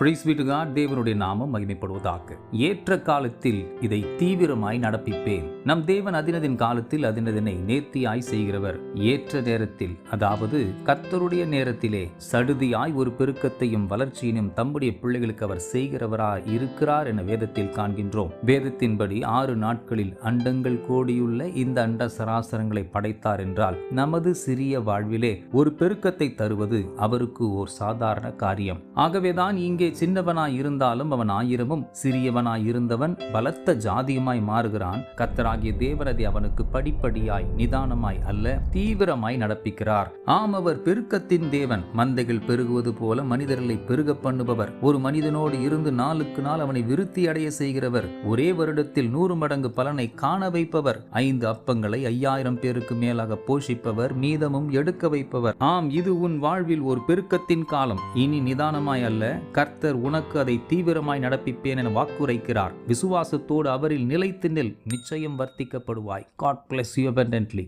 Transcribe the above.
Price B to God. தேவனுடைய நாமம் மகிமைப்படுவதாக. ஏற்ற காலத்தில் இதை தீவிரமாய் நடப்பிப்பேன். நம் தேவன் அதினதின் காலத்தில் அதினதினை நேர்த்தியாய் செய்கிறவர். ஏற்ற நேரத்தில், அதாவது கர்த்தருடைய நேரத்திலே சடுதியாய் ஒரு பெருக்கத்தையும் வளர்ச்சியினும் தம்முடைய பிள்ளைகளுக்கு அவர் செய்கிறவராய் இருக்கிறார் என வேதத்தில் காண்கின்றோம். வேதத்தின்படி 6 நாட்களில் அண்டங்கள் கோடியுள்ள இந்த அண்ட சராசரங்களை படைத்தார் என்றால் நமது சிறிய வாழ்விலே ஒரு பெருக்கத்தை தருவது அவருக்கு ஓர் சாதாரண காரியம். ஆகவேதான் இங்கே சின்னவனாய் இருந்தாலும் அவன் 1000ம், சிறியவனாய் இருந்தவன் பலத்த ஜாதியுமாய் மாறுகிறான். கர்த்தராகிய தேவனதை அவனுக்கு படிப்படியாய், நிதானமாய் அல்ல, தீவிரமாய் நடப்பிக்கிறார். ஆம், அவர் பெருக்கத்தின் தேவன். மந்தைகள் பெருகுவது போல மனிதர்களை பெருக பண்ணுபவர். ஒரு மனிதனோடு இருந்து நாளுக்கு நாள் அவனை விருத்தி அடைய செய்கிறவர். ஒரே வருடத்தில் 100 மடங்கு பலனை காண வைப்பவர். 5 அப்பங்களை 5000 பேருக்கு மேலாக போஷிப்பவர், மீதமும் எடுக்க வைப்பவர். ஆம், இது உன் வாழ்வில் ஒரு பெருக்கத்தின் காலம். இனி நிதானமாய் அல்ல, கர்த்தர் உனக்கு அதை தீவிரமாய் நடப்பிப்பேன் என வாக்குரைக்கிறார். விசுவாசத்தோடு அவரில் நிலைத்து நில், நிச்சயம் வர்த்திக்கப்படுவாய். God bless you abundantly.